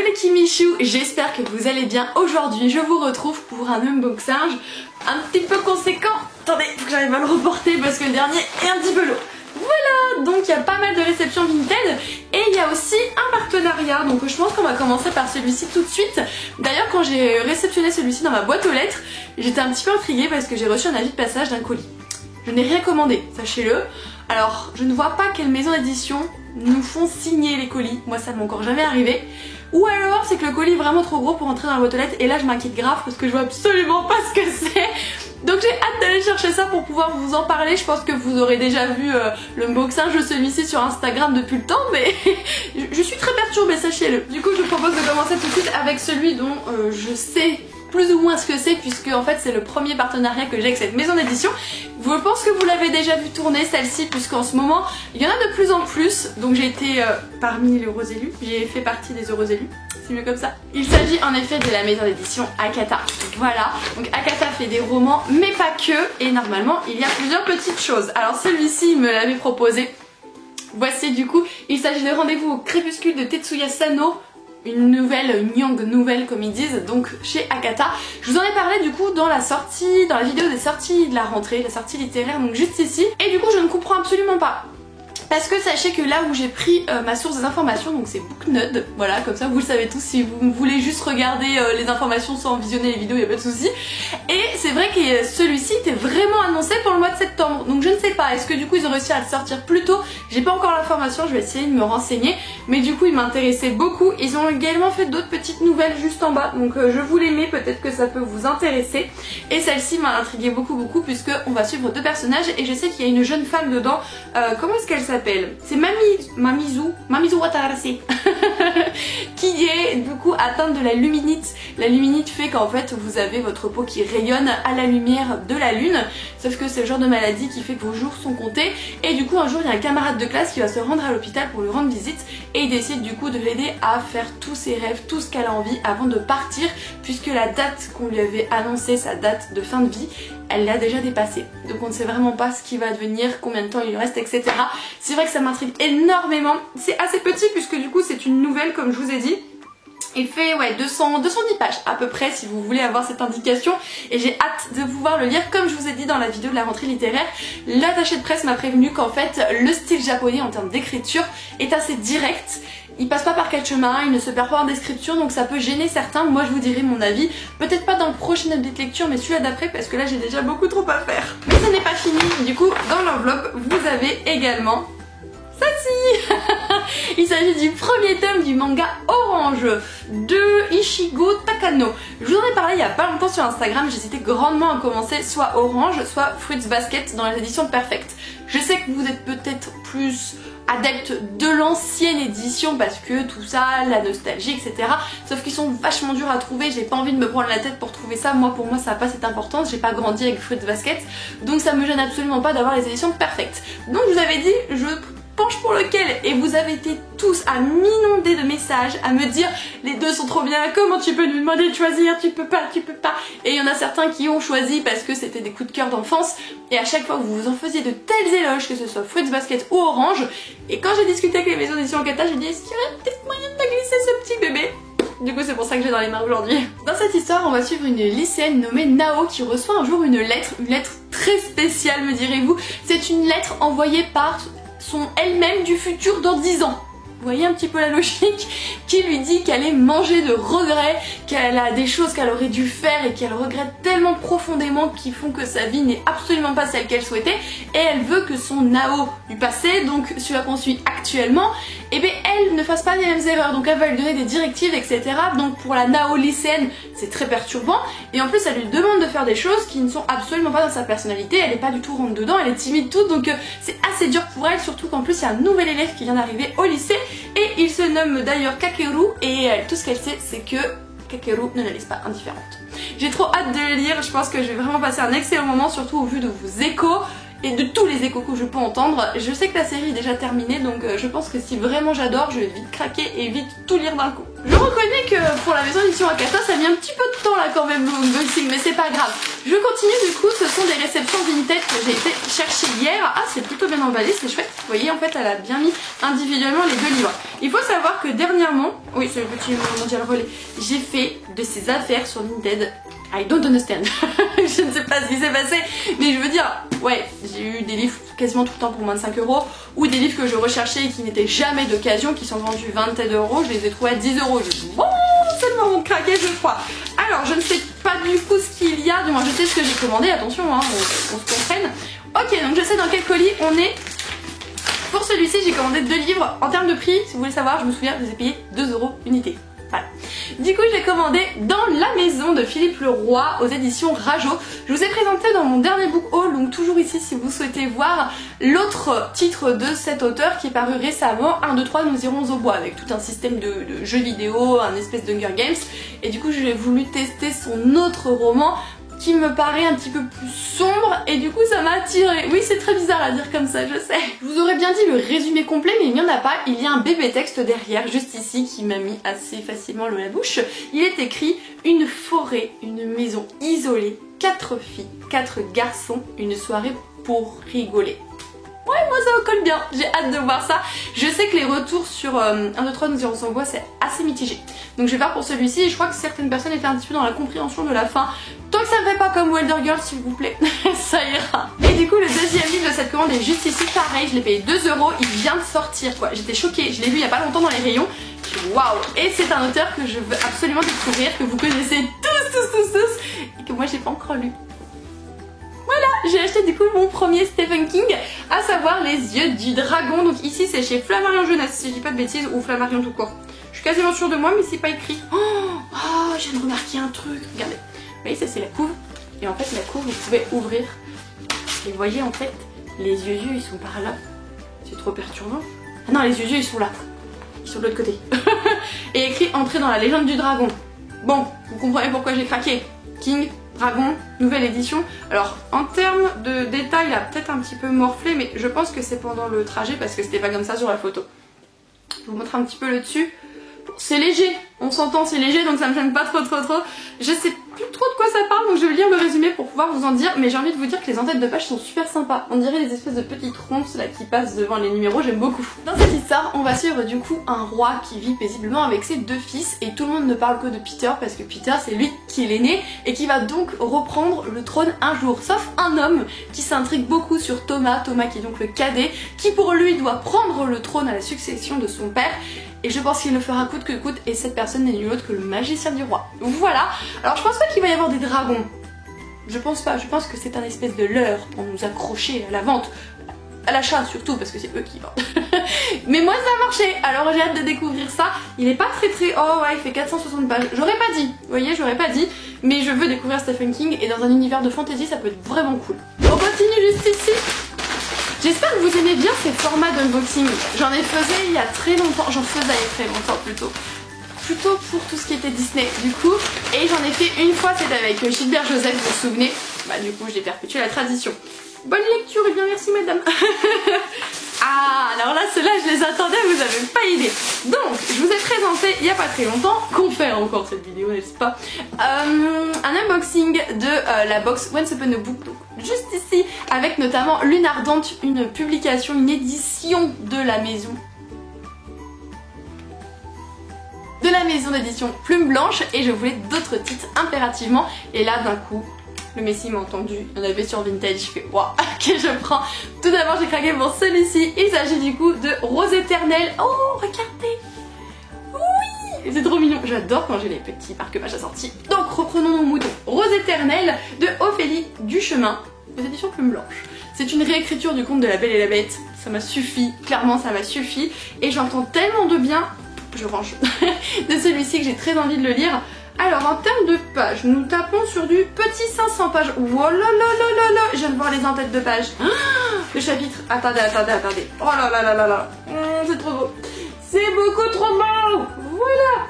les Kimichou, j'espère que vous allez bien. Aujourd'hui je vous retrouve pour un unboxing un petit peu conséquent. Attendez, faut que j'arrive à le reporter parce que le dernier est un petit peu lourd. Voilà, donc il y a pas mal de réceptions Vinted et il y a aussi un partenariat, donc je pense qu'on va commencer par celui-ci tout de suite. D'ailleurs quand j'ai réceptionné celui-ci dans ma boîte aux lettres, j'étais un petit peu intriguée parce que j'ai reçu un avis de passage d'un colis. Je n'ai rien commandé, sachez-le. Alors je ne vois pas quelle maison d'édition nous font signer les colis, moi ça m'est encore jamais arrivé. Ou alors c'est que le colis est vraiment trop gros pour entrer dans la boîte aux lettres et là je m'inquiète grave parce que je vois absolument pas ce que c'est. Donc j'ai hâte d'aller chercher ça pour pouvoir vous en parler. Je pense que vous aurez déjà vu l'unboxing de celui-ci sur Instagram depuis le temps, mais je suis très perturbée, sachez-le. Du coup je vous propose de commencer tout de suite avec celui dont je sais plus ou moins ce que c'est, puisque en fait c'est le premier partenariat que j'ai avec cette maison d'édition. Je pense que vous l'avez déjà vu tourner celle-ci, puisqu'en ce moment il y en a de plus en plus. Donc j'ai été parmi les heureux élus, j'ai fait partie des heureux élus, c'est mieux comme ça. Il s'agit en effet de la maison d'édition Akata. Voilà, donc Akata fait des romans mais pas que, et normalement il y a plusieurs petites choses. Alors celui-ci il me l'avait proposé. Voici du coup, il s'agit de Rendez-vous au crépuscule de Tetsuya Sano. Une nouvelle, nouvelle comme ils disent, donc chez Akata. Je vous en ai parlé du coup dans la vidéo des sorties de la rentrée, la sortie littéraire, donc juste ici. Et du coup je ne comprends absolument pas. Parce que sachez que là où j'ai pris ma source des informations, donc c'est Booknode, voilà, comme ça vous le savez tous, si vous voulez juste regarder les informations sans visionner les vidéos, il n'y a pas de souci. Et c'est vrai que celui-ci était vraiment annoncé pour le mois de septembre, donc je ne sais pas, est-ce que du coup ils ont réussi à le sortir plus tôt? J'ai pas encore l'information, je vais essayer de me renseigner, mais du coup il m'intéressait beaucoup. Ils ont également fait d'autres petites nouvelles juste en bas, donc je vous les mets, peut-être que ça peut vous intéresser. Et celle-ci m'a intriguée beaucoup puisque on va suivre deux personnages et je sais qu'il y a une jeune femme dedans, comment est-ce qu'elle s'appelle? C'est Mamizu Watarase qui est du coup atteinte de la luminite. La luminite fait qu'en fait vous avez votre peau qui rayonne à la lumière de la lune, sauf que c'est le genre de maladie qui fait que vos jours sont comptés. Et du coup un jour il y a un camarade de classe qui va se rendre à l'hôpital pour lui rendre visite et il décide du coup de l'aider à faire tous ses rêves, tout ce qu'elle a envie avant de partir, puisque la date qu'on lui avait annoncée, sa date de fin de vie, elle l'a déjà dépassée. Donc on ne sait vraiment pas ce qui va devenir, combien de temps il lui reste, etc. C'est vrai que ça m'intrigue énormément. C'est assez petit puisque du coup c'est une nouvelle comme je vous ai dit. Il fait ouais 210 pages à peu près si vous voulez avoir cette indication, et j'ai hâte de pouvoir le lire. Comme je vous ai dit dans la vidéo de la rentrée littéraire, l'attaché de presse m'a prévenu qu'en fait le style japonais en termes d'écriture est assez direct. Il passe pas par quatre chemins, il ne se perd pas en description, donc ça peut gêner certains. Moi je vous dirai mon avis, peut-être pas dans le prochain update lecture mais celui-là d'après, parce que là j'ai déjà beaucoup trop à faire. Mais ça n'est pas fini, du coup dans l'enveloppe vous avez également celle-ci. Il s'agit du premier tome du manga Orange de Ishigo Takano. Je vous en ai parlé il y a pas longtemps sur Instagram, j'hésitais grandement à commencer soit Orange, soit Fruits Basket dans les éditions Perfect. Je sais que vous êtes peut-être plus adepte de l'ancienne édition parce que tout ça, la nostalgie, etc. Sauf qu'ils sont vachement durs à trouver, j'ai pas envie de me prendre la tête pour trouver ça. Pour moi ça n'a pas cette importance, j'ai pas grandi avec Fruits Basket, donc ça me gêne absolument pas d'avoir les éditions Perfect. Donc je vous avais dit, je penche pour lequel, et vous avez été tous à m'inonder de messages, à me dire les deux sont trop bien, comment tu peux nous demander de choisir, tu peux pas. Et il y en a certains qui ont choisi parce que c'était des coups de cœur d'enfance, et à chaque fois vous vous en faisiez de tels éloges, que ce soit Fruits Basket ou Orange. Et quand j'ai discuté avec les maisons d'édition Akata, j'ai dit est-ce qu'il y aurait peut-être moyen de glisser ce petit bébé? Du coup c'est pour ça que j'ai dans les mains aujourd'hui. Dans cette histoire on va suivre une lycéenne nommée Nao qui reçoit un jour une lettre très spéciale me direz-vous. C'est une lettre envoyée par elle-même du futur dans 10 ans. Vous voyez un petit peu la logique, qui lui dit qu'elle est mangée de regrets, qu'elle a des choses qu'elle aurait dû faire et qu'elle regrette tellement profondément qui font que sa vie n'est absolument pas celle qu'elle souhaitait, et elle veut que son Nao du passé, donc celui qu'on suit actuellement, et bien elle ne fasse pas les mêmes erreurs, donc elle va lui donner des directives, etc. Donc pour la Nao lycéenne c'est très perturbant, et en plus elle lui demande de faire des choses qui ne sont absolument pas dans sa personnalité, elle n'est pas du tout rentre dedans, elle est timide toute, donc c'est assez dur pour elle, surtout qu'en plus il y a un nouvel élève qui vient d'arriver au lycée, et il se nomme d'ailleurs Kakeru, et tout ce qu'elle sait c'est que Kakeru ne la laisse pas indifférente. J'ai trop hâte de le lire, je pense que je vais vraiment passer un excellent moment, surtout au vu de vos échos. et de tous les échos que je peux entendre. Je sais que la série est déjà terminée, donc je pense que si vraiment j'adore, je vais vite craquer et vite tout lire d'un coup. Je reconnais que pour la maison d'édition Akata, ça a mis un petit peu de temps là quand même le unboxing, mais c'est pas grave. Je continue du coup, ce sont des réceptions Vinted que j'ai été chercher hier. Ah, c'est plutôt bien emballé, c'est chouette. Vous voyez, en fait, elle a bien mis individuellement les 2 livres. Il faut savoir que dernièrement, oui, c'est le petit mondial relais, j'ai fait de ces affaires sur Vinted. I don't understand. Je ne sais pas ce qui s'est passé, mais je veux dire, ouais, j'ai eu des livres quasiment tout le temps pour moins de 5 €, ou des livres que je recherchais et qui n'étaient jamais d'occasion, qui sont vendus 27 €, je les ai trouvés à 10 €. Je dis, bon, c'est le moment de craquer, je crois. Alors, je ne sais pas du coup ce qu'il y a, du moins je sais ce que j'ai commandé, attention, hein, on se comprenne. Ok, donc je sais dans quel colis on est. Pour celui-ci, j'ai commandé 2 livres. En termes de prix, si vous voulez savoir, je me souviens, je les ai payés 2 € unité. Voilà. Du coup, je l'ai commandé dans La Maison de Philippe Leroy aux éditions Rajo. Je vous ai présenté dans mon dernier book haul, donc toujours ici si vous souhaitez voir l'autre titre de cet auteur qui est paru récemment, 1, 2, 3, nous irons au bois, avec tout un système de jeux vidéo, un espèce de Hunger Games. Et du coup, j'ai voulu tester son autre roman qui me paraît un petit peu plus sombre et du coup ça m'a attiré. Oui, c'est très bizarre à dire comme ça, je sais. Je vous aurais bien dit le résumé complet, mais il n'y en a pas. Il y a un bébé texte derrière, juste ici, qui m'a mis assez facilement l'eau à la bouche. Il est écrit « Une forêt, une maison isolée, 4 filles, 4 garçons, une soirée pour rigoler ». Ouais, moi ça me colle bien, j'ai hâte de voir ça. Je sais que les retours sur 1, 2, 3, nous irons sans voix, c'est assez mitigé. Donc je vais faire pour celui-ci, et je crois que certaines personnes étaient un petit peu dans la compréhension de la fin. Tant que ça me fait pas comme Wilder Girl, s'il vous plaît, ça ira. Et du coup, le deuxième livre de cette commande est juste ici, pareil, je l'ai payé 2 €, il vient de sortir quoi. J'étais choquée, je l'ai vu il y a pas longtemps dans les rayons. Waouh! Et c'est un auteur que je veux absolument découvrir, que vous connaissez tous, et que moi j'ai pas encore lu. Voilà, j'ai acheté du coup mon premier Stephen King, à savoir Les Yeux du Dragon. Donc ici c'est chez Flammarion Jeunesse, si je dis pas de bêtises, ou Flammarion tout court. Je suis quasiment sûre de moi, mais c'est pas écrit. Oh, je viens de remarquer un truc, regardez. Vous voyez, ça c'est la couve, et en fait la couve vous pouvez ouvrir. Et vous voyez en fait, les yeux ils sont par là. C'est trop perturbant. Ah non, les yeux ils sont là. Ils sont de l'autre côté. Et écrit Entrée dans la légende du dragon. Bon, vous comprenez pourquoi j'ai craqué. King, Dragon, nouvelle édition. Alors en termes de détails, il a peut-être un petit peu morflé, mais je pense que c'est pendant le trajet parce que c'était pas comme ça sur la photo. Je vous montre un petit peu le dessus. C'est léger, on s'entend, c'est léger, donc ça me gêne pas trop. Je sais plus trop de quoi ça parle, donc je vais lire le résumé pour pouvoir vous en dire, mais j'ai envie de vous dire que les en-têtes de page sont super sympas. On dirait des espèces de petites ronces là qui passent devant les numéros, j'aime beaucoup. Dans cette histoire, on va suivre du coup un roi qui vit paisiblement avec ses 2 fils, et tout le monde ne parle que de Peter parce que Peter c'est lui qui est l'aîné et qui va donc reprendre le trône un jour. Sauf un homme qui s'intrigue beaucoup sur Thomas qui est donc le cadet, qui pour lui doit prendre le trône à la succession de son père. Et je pense qu'il le fera coûte que coûte, et cette personne n'est nul autre que le magicien du roi. Voilà. Alors je pense pas qu'il va y avoir des dragons. Je pense pas, je pense que c'est un espèce de leurre pour nous accrocher à la vente. À l'achat surtout, parce que c'est eux qui vendent. Mais moi ça a marché, alors j'ai hâte de découvrir ça. Il est pas très... Oh ouais, il fait 460 pages. J'aurais pas dit, vous voyez, j'aurais pas dit. Mais je veux découvrir Stephen King, et dans un univers de fantasy, ça peut être vraiment cool. On continue juste ici. J'espère que vous aimez bien ces formats d'unboxing. J'en ai faisais il y a très longtemps, plutôt pour tout ce qui était Disney du coup, et j'en ai fait une fois, c'était avec Gilbert Joseph, vous vous souvenez. Bah du coup j'ai perpétué la tradition. Bonne lecture et bien merci madame. Ah, alors là, ceux-là, je les attendais, vous avez pas idée. Donc, je vous ai présenté, il y a pas très longtemps, qu'on fait encore cette vidéo, n'est-ce pas, un unboxing de la box Once Upon a Book, donc juste ici, avec notamment Lune Ardente, une publication, une édition de la maison d'édition Plume Blanche, et je voulais d'autres titres impérativement, et là d'un coup le Messie m'a entendu, il y en avait sur Vintage, je fais waouh, que je prends. Tout d'abord j'ai craqué pour celui-ci, il s'agit du coup de Rose Éternelle. Oh regardez, oui, c'est trop mignon, j'adore quand j'ai les petits marque-pages assortis. Donc reprenons nos moutons. Rose Éternelle de Ophélie Duchemin aux éditions Plume Blanche. C'est une réécriture du conte de La Belle et la Bête, ça m'a suffi, clairement ça m'a suffi, et j'entends tellement de bien, je range, de celui-ci que j'ai très envie de le lire. Alors en termes de pages, nous tapons sur du petit 500 pages. Oh là là là là là, je viens de voir les en-têtes de pages. Le chapitre, attendez. Oh là là là là là, c'est trop beau. C'est beaucoup trop beau. Voilà.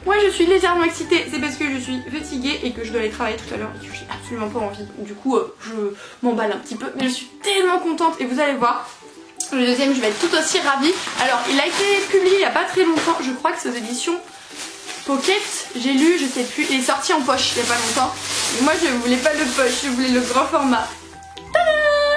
Moi je suis légèrement excitée, c'est parce que je suis fatiguée et que je dois aller travailler tout à l'heure et que j'ai absolument pas envie. Du coup, je m'emballe un petit peu, mais je suis tellement contente et vous allez voir. Le deuxième, je vais être tout aussi ravie. Alors, il a été publié il y a pas très longtemps, je crois que c'est aux éditions Pocket, j'ai lu, je sais plus, il est sorti en poche il y a pas longtemps. Et moi, je voulais pas de poche, je voulais le grand format.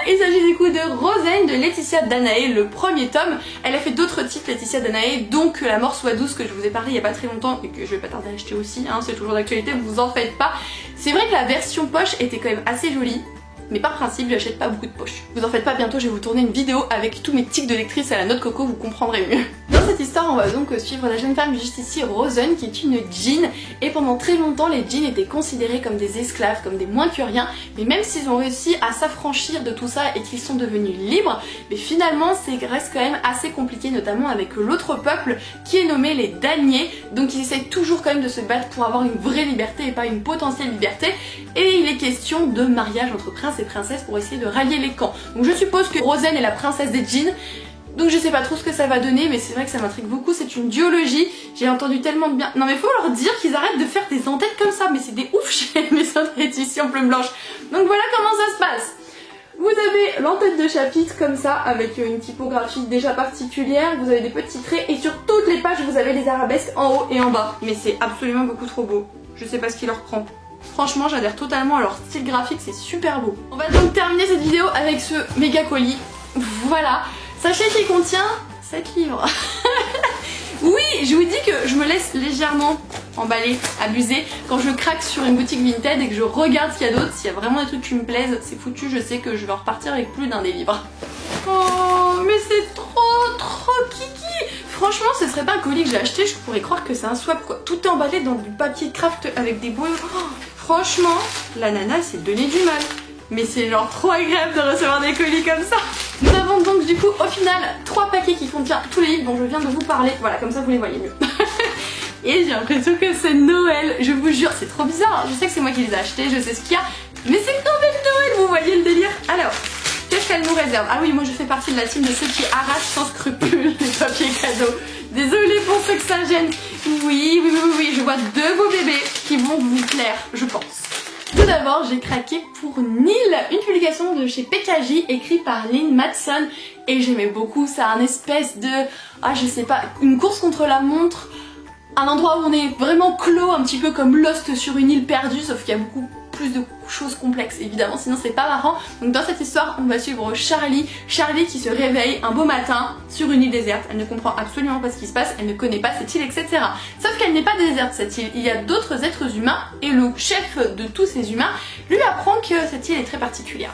Il s'agit du coup de Rosen de Laetitia Danae, le premier tome. Elle a fait d'autres titres, Laetitia Danae, dont Que la mort soit douce, que je vous ai parlé il y a pas très longtemps et que je vais pas tarder à acheter aussi, hein, c'est toujours d'actualité, vous en faites pas. C'est vrai que la version poche était quand même assez jolie, mais par principe j'achète pas beaucoup de poches. Vous en faites pas, bientôt je vais vous tourner une vidéo avec tous mes tics de lectrice à la noix de coco, vous comprendrez mieux. Dans cette histoire on va donc suivre la jeune femme juste ici, Rosen, qui est une djinn, et pendant très longtemps les djinns étaient considérés comme des esclaves, comme des moins que rien, mais même s'ils ont réussi à s'affranchir de tout ça et qu'ils sont devenus libres, mais finalement c'est reste quand même assez compliqué, notamment avec l'autre peuple qui est nommé les Daniers, donc ils essayent toujours quand même de se battre pour avoir une vraie liberté et pas une potentielle liberté, et il est question de mariage entre princes et princesses pour essayer de rallier les camps. Donc je suppose que Rosen est la princesse des djinns, donc je sais pas trop ce que ça va donner, mais c'est vrai que ça m'intrigue beaucoup, c'est une duologie, j'ai entendu tellement de bien. Non mais faut leur dire qu'ils arrêtent de faire des entêtes comme ça, mais c'est des ouf chez les maisons d'édition Plume Blanche. Donc voilà comment ça se passe. Vous avez l'entête de chapitre comme ça, avec une typographie déjà particulière, vous avez des petits traits, et sur toutes les pages vous avez les arabesques en haut et en bas. Mais c'est absolument beaucoup trop beau, je sais pas ce qui leur prend. Franchement, j'adhère totalement à leur style graphique, c'est super beau. On va donc terminer cette vidéo avec ce méga colis. Voilà. Sachez qu'il contient 7 livres. Oui, je vous dis que je me laisse légèrement emballer, abuser quand je craque sur une boutique Vinted et que je regarde ce qu'il y a d'autre. S'il y a vraiment des trucs qui me plaisent, c'est foutu, je sais que je vais en repartir avec plus d'un des livres. Oh, mais c'est trop kiki. Franchement, ce serait pas un colis que j'ai acheté, je pourrais croire que c'est un swap quoi. Tout est emballé dans du papier craft avec des boyaux. Oh, franchement, la nana s'est donné du mal. Mais c'est genre trop agréable de recevoir des colis comme ça. Nous avons donc du coup au final 3 paquets qui contiennent tous les livres dont je viens de vous parler. Voilà, comme ça vous les voyez mieux. Et j'ai l'impression que c'est Noël, je vous jure, c'est trop bizarre. Je sais que c'est moi qui les ai achetés, je sais ce qu'il y a, mais c'est quand même Noël, vous voyez le délire. Alors, qu'est-ce qu'elle nous réserve? Ah oui, moi je fais partie de la team de ceux qui arrachent sans scrupule les papiers cadeaux. Désolée pour ceux que ça gêne. Oui, je vois 2 beaux bébés qui vont vous plaire, je pense. Tout d'abord, j'ai craqué pour Nil, une publication de chez PKJ écrite par Lynn Matson, et j'aimais beaucoup. C'est un espèce de, je sais pas, une course contre la montre, un endroit où on est vraiment clos, un petit peu comme Lost sur une île perdue, sauf qu'il y a beaucoup plus de choses complexes évidemment, sinon c'est pas marrant. Donc dans cette histoire on va suivre Charlie qui se réveille un beau matin sur une île déserte, elle ne comprend absolument pas ce qui se passe, elle ne connaît pas cette île, etc. Sauf qu'elle n'est pas déserte cette île, il y a d'autres êtres humains et le chef de tous ces humains lui apprend que cette île est très particulière.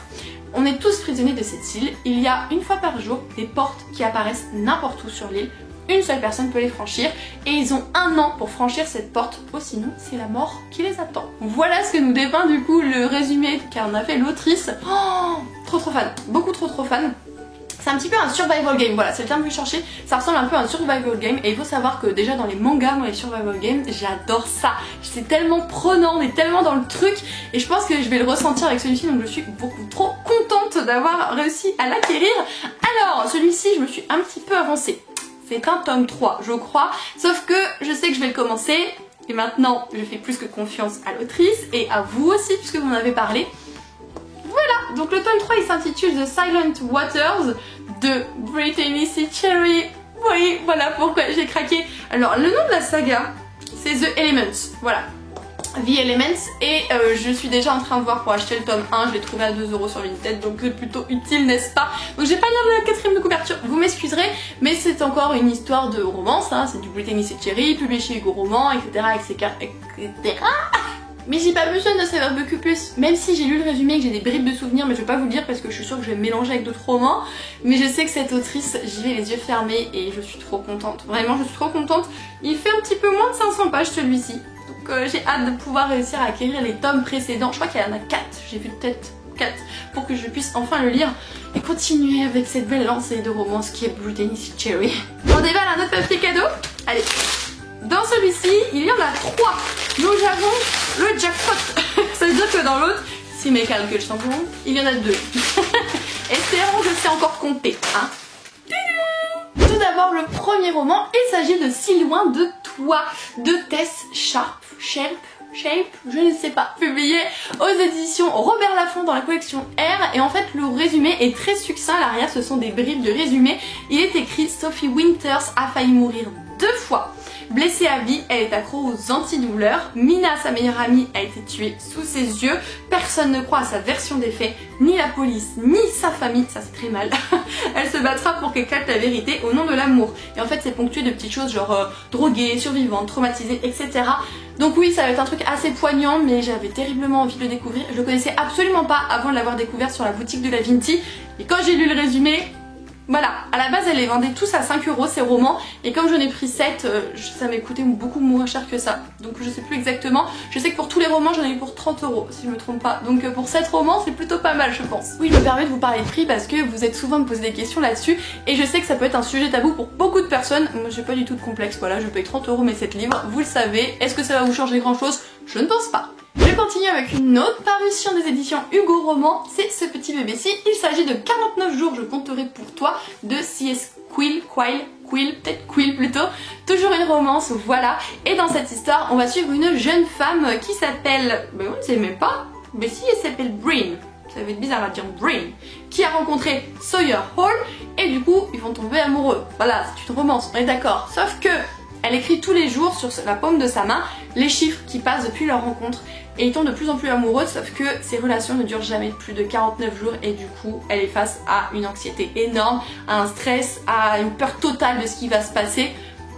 On est tous prisonniers de cette île, il y a une fois par jour des portes qui apparaissent n'importe où sur l'île. Une seule personne peut les franchir et ils ont 1 an pour franchir cette porte, ou sinon c'est la mort qui les attend. Voilà ce que nous dépeint du coup le résumé qu'en a fait l'autrice. Oh, trop fan, beaucoup trop fan. C'est un petit peu un survival game, voilà c'est le terme que je cherchais, ça ressemble un peu à un survival game et il faut savoir que déjà dans les mangas, moi les survival games, j'adore ça. C'est tellement prenant, on est tellement dans le truc et je pense que je vais le ressentir avec celui-ci, donc je suis beaucoup trop contente d'avoir réussi à l'acquérir. Alors celui-ci je me suis un petit peu avancée. C'est un tome 3 je crois, sauf que je sais que je vais le commencer et maintenant je fais plus que confiance à l'autrice et à vous aussi puisque vous m'en avez parlé. Voilà, donc le tome 3 il s'intitule The Silent Waters de Brittany C. Cherry. Oui, voilà pourquoi j'ai craqué. Alors le nom de la saga c'est The Elements, voilà. The Elements et je suis déjà en train de voir pour acheter le tome 1, je l'ai trouvé à 2 € sur Vinted donc c'est plutôt utile n'est-ce pas. Donc j'ai pas lire la 4ème de couverture, vous m'excuserez mais c'est encore une histoire de romance, hein. C'est du Brittany C. Cherry, publié chez Hugo Roman, etc. Mais j'ai pas besoin de savoir beaucoup plus, même si j'ai lu le résumé et que j'ai des bribes de souvenirs, mais je vais pas vous le dire parce que je suis sûre que je vais me mélanger avec d'autres romans. Mais je sais que cette autrice, j'y vais les yeux fermés et je suis trop contente. Vraiment, je suis trop contente. Il fait un petit peu moins de 500 pages celui-ci. Donc j'ai hâte de pouvoir réussir à acquérir les tomes précédents. Je crois qu'il y en a 4, j'ai vu peut-être 4, pour que je puisse enfin le lire et continuer avec cette belle lancée de romance qui est Brittany C. Cherry. On déballe un autre papier cadeau. Allez. Dans celui-ci, il y en a 3. Nous avons le jackpot. Ça veut dire que dans l'autre, si mes calculs sont bons, il y en a 2. Espérons que c'est encore compté, hein. Tout d'abord, le premier roman, il s'agit de Si loin de tout Toi de Tess Shape, je ne sais pas, publié aux éditions Robert Laffont dans la collection R. Et en fait le résumé est très succinct, à l'arrière ce sont des bribes de résumé. Il est écrit: Sophie Winters a failli mourir 2 fois. Blessée à vie, elle est accro aux antidouleurs. Mina, sa meilleure amie, a été tuée sous ses yeux. Personne ne croit à sa version des faits, ni la police, ni sa famille, ça c'est très mal. Elle se battra pour qu'éclate la vérité au nom de l'amour. Et en fait c'est ponctué de petites choses genre droguée, survivante, traumatisée, etc. Donc oui, ça va être un truc assez poignant, mais j'avais terriblement envie de le découvrir. Je le connaissais absolument pas avant de l'avoir découvert sur la boutique de la Vinti. Et quand j'ai lu le résumé, voilà, à la base elle les vendait tous à 5 € ces romans, et comme j'en ai pris 7, ça m'a coûté beaucoup moins cher que ça. Donc je sais plus exactement, je sais que pour tous les romans j'en ai eu pour 30 € si je me trompe pas. Donc pour 7 romans c'est plutôt pas mal je pense. Oui, je me permets de vous parler de prix parce que vous êtes souvent me poser des questions là-dessus, et je sais que ça peut être un sujet tabou pour beaucoup de personnes. Moi j'ai pas du tout de complexe, voilà, je paye 30 € mes 7 livres, vous le savez. Est-ce que ça va vous changer grand chose? Je ne pense pas. Je continue avec une autre parution des éditions Hugo Roman, c'est ce petit bébé-ci. Il s'agit de 49 jours je compterai pour toi de C.S. Quill, peut-être Quill plutôt. Toujours une romance, voilà. Et dans cette histoire, on va suivre une jeune femme qui s'appelle... Ben on ne sait même pas. Mais si, elle s'appelle Breen. Ça va être bizarre à dire Breen. Qui a rencontré Sawyer Hall et du coup, ils vont tomber amoureux. Voilà, c'est une romance, on est d'accord. Sauf que elle écrit tous les jours sur la paume de sa main les chiffres qui passent depuis leur rencontre. Et ils tombent de plus en plus amoureux, sauf que ces relations ne durent jamais plus de 49 jours et du coup elle est face à une anxiété énorme, à un stress, à une peur totale de ce qui va se passer.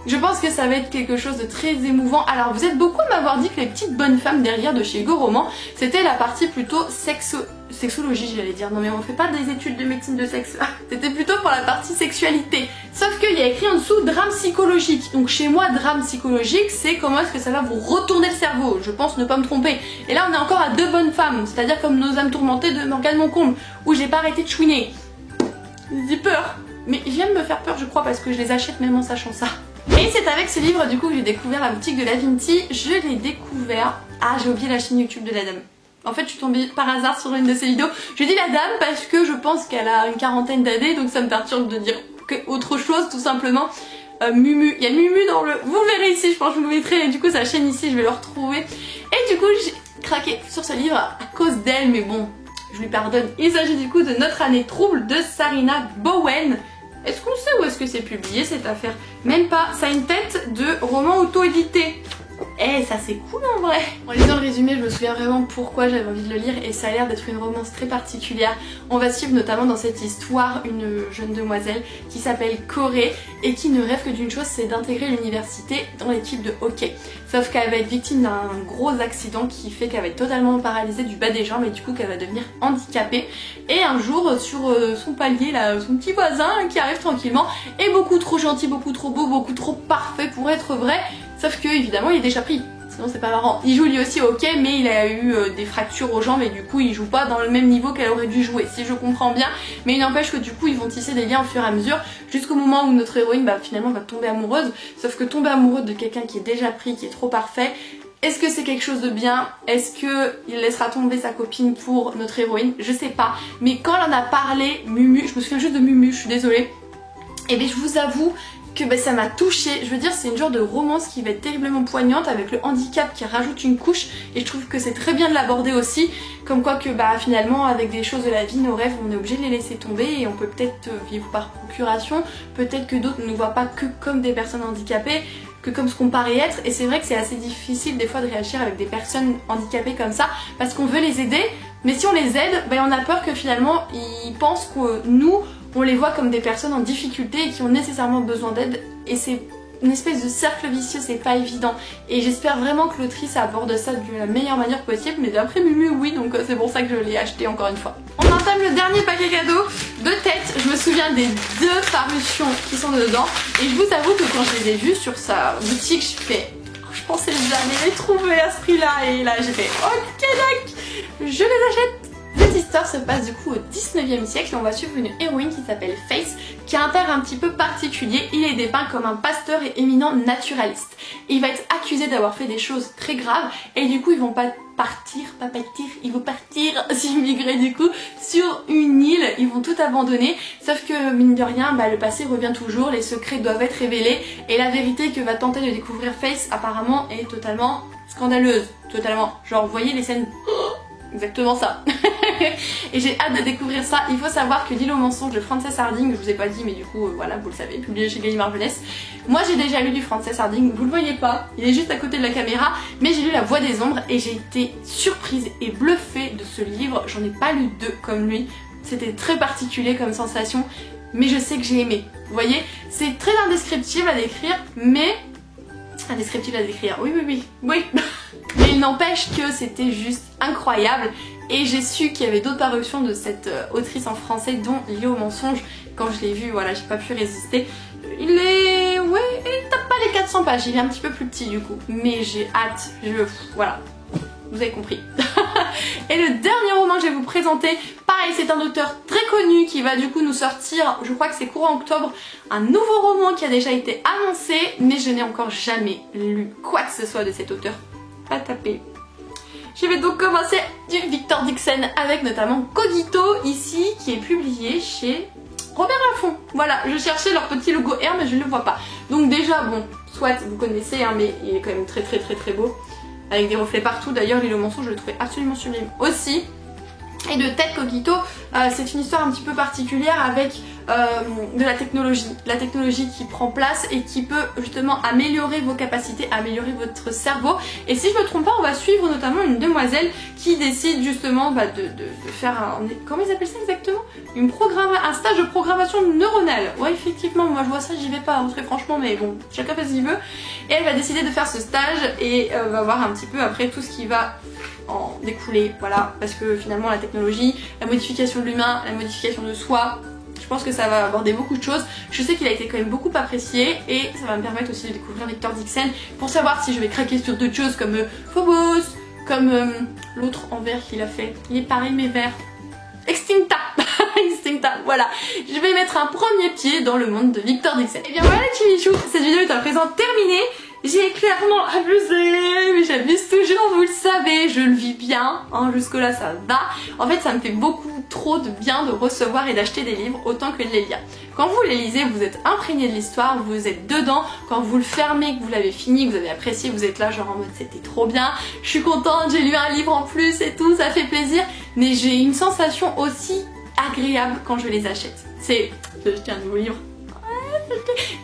Je pense que ça va être quelque chose de très émouvant. Alors vous êtes beaucoup à m'avoir dit que les petites bonnes femmes derrière de chez Hugo Roman, c'était la partie plutôt sexologie j'allais dire. Non mais on fait pas des études de médecine de sexe. C'était plutôt pour la partie sexualité. Sauf qu'il y a écrit en dessous drame psychologique. Donc chez moi drame psychologique c'est comment est-ce que ça va vous retourner le cerveau. Je pense ne pas me tromper. Et là on est encore à 2 bonnes femmes. C'est-à-dire comme Nos âmes tourmentées de Morgane Moncombe. Où j'ai pas arrêté de chouiner. J'ai peur. Mais j'aime me faire peur je crois parce que je les achète même en sachant ça. Et c'est avec ce livre du coup que j'ai découvert la boutique de la Vinti. Je l'ai découvert... Ah j'ai oublié la chaîne YouTube de la dame. En fait je suis tombée par hasard sur une de ses vidéos. Je dis la dame parce que je pense qu'elle a une 40aine d'années, donc ça me perturbe de dire autre chose tout simplement. Mumu, il y a Mumu dans le... Vous le verrez ici, je pense que je vous mettrai du coup sa chaîne ici, je vais le retrouver. Et du coup j'ai craqué sur ce livre à cause d'elle, mais bon, je lui pardonne. Il s'agit du coup de Notre année trouble de Sarina Bowen. Est-ce qu'on sait où est-ce que c'est publié cette affaire? Même pas, ça a une tête de roman auto-édité. Eh, ça c'est cool en vrai. En lisant le résumé, je me souviens vraiment pourquoi j'avais envie de le lire et ça a l'air d'être une romance très particulière. On va suivre notamment dans cette histoire une jeune demoiselle qui s'appelle Corée et qui ne rêve que d'une chose, c'est d'intégrer l'université dans l'équipe de hockey. Sauf qu'elle va être victime d'un gros accident qui fait qu'elle va être totalement paralysée du bas des jambes et du coup qu'elle va devenir handicapée. Et un jour, sur son palier, là, son petit voisin qui arrive tranquillement est beaucoup trop gentil, beaucoup trop beau, beaucoup trop parfait pour être vrai. Sauf que évidemment il est déjà pris, sinon c'est pas marrant. Il joue lui aussi au hockey mais il a eu des fractures aux jambes et du coup il joue pas dans le même niveau qu'elle aurait dû jouer, si je comprends bien. Mais il n'empêche que du coup ils vont tisser des liens au fur et à mesure jusqu'au moment où notre héroïne finalement va tomber amoureuse. Sauf que tomber amoureuse de quelqu'un qui est déjà pris, qui est trop parfait, est-ce que c'est quelque chose de bien? Est-ce qu'il laissera tomber sa copine pour notre héroïne? Je sais pas. Mais quand elle en a parlé, Mumu, je me souviens juste de Mumu, je suis désolée. Et bien je vous avoue que ça m'a touchée. Je veux dire c'est une genre de romance qui va être terriblement poignante avec le handicap qui rajoute une couche et je trouve que c'est très bien de l'aborder aussi, comme quoi que finalement avec des choses de la vie, nos rêves on est obligé de les laisser tomber et on peut peut-être vivre par procuration, peut-être que d'autres ne nous voient pas que comme des personnes handicapées, que comme ce qu'on paraît être, et c'est vrai que c'est assez difficile des fois de réagir avec des personnes handicapées comme ça parce qu'on veut les aider, mais si on les aide, on a peur que finalement ils pensent que nous on les voit comme des personnes en difficulté et qui ont nécessairement besoin d'aide et c'est une espèce de cercle vicieux, c'est pas évident. Et j'espère vraiment que l'autrice aborde ça de la meilleure manière possible, mais d'après Mumu oui, donc c'est pour ça que je l'ai acheté encore une fois. On entame le dernier paquet cadeau de tête. Je me souviens des 2 parutions qui sont dedans et je vous avoue que quand je les ai vues sur sa boutique, je pensais jamais les trouver à ce prix là et là j'ai fait ok d'accord, je les achète. Cette histoire se passe du coup au 19e siècle et on va suivre une héroïne qui s'appelle Face caractère un petit peu particulier, il est dépeint comme un pasteur et éminent naturaliste. Il va être accusé d'avoir fait des choses très graves et du coup ils vont ils vont partir s'immigrer du coup sur une île, ils vont tout abandonner, sauf que mine de rien, le passé revient toujours, les secrets doivent être révélés et la vérité que va tenter de découvrir Faith apparemment est totalement scandaleuse, totalement, genre vous voyez les scènes... Exactement ça. Et j'ai hâte de découvrir ça. Il faut savoir que L'île aux mensonges de Frances Hardinge, je vous ai pas dit mais du coup voilà vous le savez, publié chez Gallimard Jeunesse. Moi j'ai déjà lu du Frances Hardinge, vous le voyez pas, il est juste à côté de la caméra, mais j'ai lu La Voix des ombres et j'ai été surprise et bluffée de ce livre. J'en ai pas lu deux comme lui, c'était très particulier comme sensation, mais je sais que j'ai aimé. Vous voyez, c'est très indescriptible à décrire, mais... Indescriptible à décrire, oui. Mais il n'empêche que c'était juste incroyable et j'ai su qu'il y avait d'autres parutions de cette autrice en français dont L'île aux mensonges. Quand je l'ai vu, voilà, j'ai pas pu résister. Il est... ouais, il tape pas les 400 pages, il est un petit peu plus petit du coup. Mais j'ai hâte, voilà, vous avez compris. Et le dernier roman que je vais vous présenter, pareil c'est un auteur très connu qui va du coup nous sortir, je crois que c'est courant octobre, un nouveau roman qui a déjà été annoncé, mais je n'ai encore jamais lu quoi que ce soit de cet auteur. Pas tapé. Je vais donc commencer du Victor Dixon avec notamment Cogito ici qui est publié chez Robert Laffont. Voilà, je cherchais leur petit logo R mais je ne le vois pas. Donc déjà bon, soit vous connaissez hein, mais il est quand même très beau. Avec des reflets partout, d'ailleurs L'île aux mensonges je le trouvais absolument sublime aussi. Et de Ted Cogito, c'est une histoire un petit peu particulière avec de la technologie qui prend place et qui peut justement améliorer vos capacités, améliorer votre cerveau. Et si je me trompe pas, on va suivre notamment une demoiselle qui décide justement de faire un... Comment ils appellent ça exactement? Un stage de programmation neuronale. Ouais effectivement, moi je vois ça, j'y vais pas très franchement, mais bon, chacun fait ce qu'il veut. Et elle va décider de faire ce stage et va voir un petit peu après tout ce qui va en découler, voilà, parce que finalement la technologie, la modification de l'humain, la modification de soi, je pense que ça va aborder beaucoup de choses. Je sais qu'il a été quand même beaucoup apprécié et ça va me permettre aussi de découvrir Victor Dixon pour savoir si je vais craquer sur d'autres choses comme Phobos, comme l'autre en vert qu'il a fait, il est pareil mais vert, Extincta. Extincta, voilà. Je vais mettre un premier pied dans le monde de Victor Dixon. Et bien voilà les Kimichou, cette vidéo est à présent terminée. J'ai clairement abusé, mais j'abuse toujours, vous le savez, je le vis bien, hein, jusque là ça va. En fait ça me fait beaucoup trop de bien de recevoir et d'acheter des livres autant que de les lire. Quand vous les lisez, vous êtes imprégné de l'histoire, vous êtes dedans, quand vous le fermez, que vous l'avez fini, que vous avez apprécié, vous êtes là genre en mode c'était trop bien, je suis contente, j'ai lu un livre en plus et tout, ça fait plaisir, mais j'ai une sensation aussi agréable quand je les achète. C'est, j'ai acheté un nouveau livre.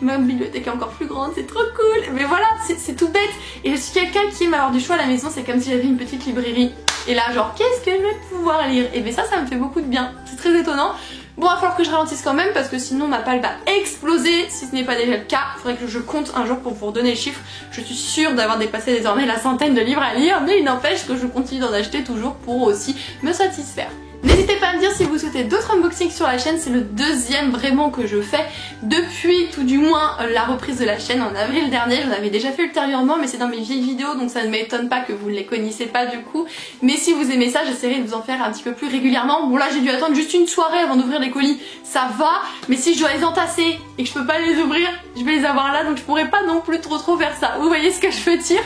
Ma bibliothèque est encore plus grande, c'est trop cool. Mais voilà, c'est tout bête. Et je suis quelqu'un qui aime avoir du choix à la maison, c'est comme si j'avais une petite librairie. Et là genre, qu'est-ce que je vais pouvoir lire? Et bien ça me fait beaucoup de bien. C'est très étonnant. Bon, il va falloir que je ralentisse quand même parce que sinon ma palle va exploser si ce n'est pas déjà le cas. Il faudrait que je compte un jour pour vous redonner les chiffres. Je suis sûre d'avoir dépassé désormais la centaine de livres à lire, mais il n'empêche que je continue d'en acheter toujours pour aussi me satisfaire. N'hésitez pas à me dire si vous souhaitez d'autres unboxings sur la chaîne, c'est le deuxième vraiment que je fais depuis tout du moins la reprise de la chaîne en avril dernier. J'en avais déjà fait ultérieurement mais c'est dans mes vieilles vidéos donc ça ne m'étonne pas que vous ne les connaissiez pas du coup. Mais si vous aimez ça, j'essaierai de vous en faire un petit peu plus régulièrement. Bon là j'ai dû attendre juste une soirée avant d'ouvrir les colis, ça va, mais si je dois les entasser et que je peux pas les ouvrir, je vais les avoir là donc je pourrais pas non plus trop faire ça. Vous voyez ce que je veux dire?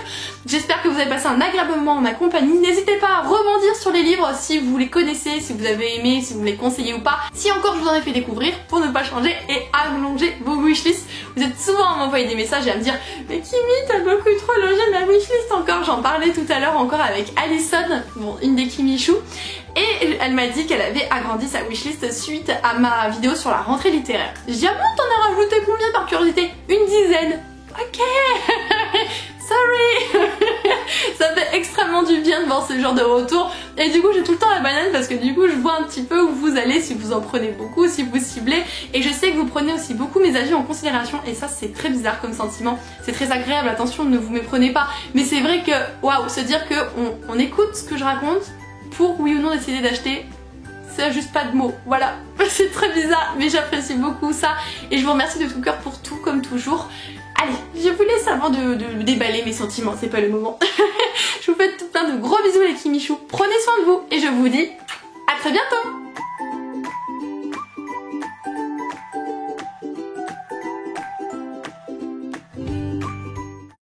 J'espère que vous avez passé un agréable moment en ma compagnie. N'hésitez pas à rebondir sur les livres si vous les connaissez, si vous avez aimé, si vous les conseillez ou pas. Si encore je vous en ai fait découvrir pour ne pas changer et allonger vos wishlists. Vous êtes souvent à m'envoyer des messages et à me dire mais Kimi t'as beaucoup trop allongé ma wishlist encore. J'en parlais tout à l'heure encore avec Alison, bon, une des Kimichou. Et elle m'a dit qu'elle avait agrandi sa wishlist suite à ma vidéo sur la rentrée littéraire. Je dis ah bon t'en as rajouté combien par curiosité? Une dizaine. Ok. Sorry. Ça fait extrêmement du bien de voir ce genre de retour et du coup j'ai tout le temps la banane parce que du coup je vois un petit peu où vous allez, si vous en prenez beaucoup, si vous ciblez, et je sais que vous prenez aussi beaucoup mes avis en considération et ça c'est très bizarre comme sentiment, c'est très agréable, attention ne vous méprenez pas, mais c'est vrai que waouh, se dire que on écoute ce que je raconte pour oui ou non décider d'acheter, c'est juste pas de mots, voilà, c'est très bizarre mais j'apprécie beaucoup ça et je vous remercie de tout cœur pour tout comme toujours. Allez, je vous laisse avant de déballer mes sentiments, c'est pas le moment. Je vous fais plein de gros bisous les Kimichou, prenez soin de vous et je vous dis à très bientôt.